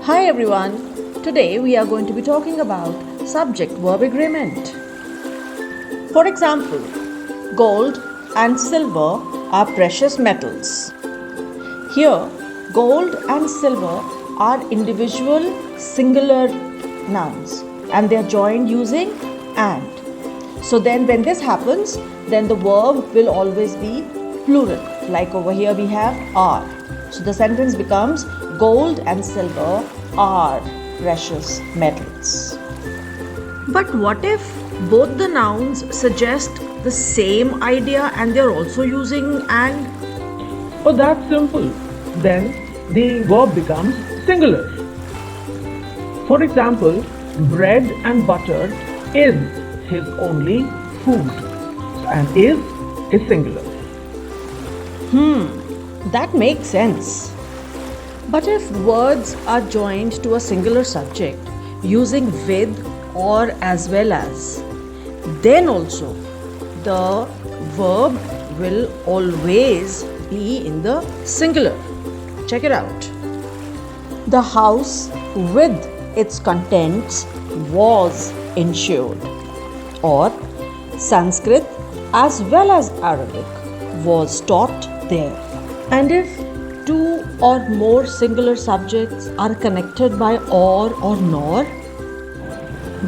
Hi everyone, today we are going to be talking about subject-verb agreement. For example, gold and silver are precious metals. Here, gold and silver are individual singular nouns and they are joined using and. So then when this happens, then the verb will always be plural. Like over here we have are. So the sentence becomes gold and silver are precious metals. But what if both the nouns suggest the same idea and they're also using and? Oh, that's simple. Then the verb becomes singular. For example, bread and butter is his only food. And is singular. That makes sense. But if words are joined to a singular subject using with or as well as, then also the verb will always be in the singular. Check it out. The house with its contents was insured. Or Sanskrit as well as Arabic was taught there. And if two or more singular subjects are connected by or nor,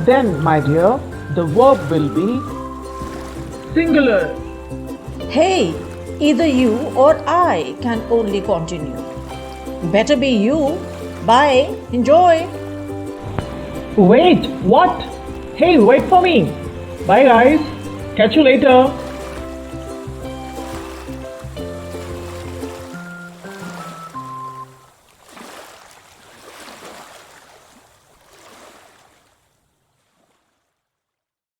Then, my dear, the verb will be singular. hey, either you or I can only continue. Better be you. Bye. Enjoy. Wait, what? Hey, wait for me. Bye, guys. Catch you later.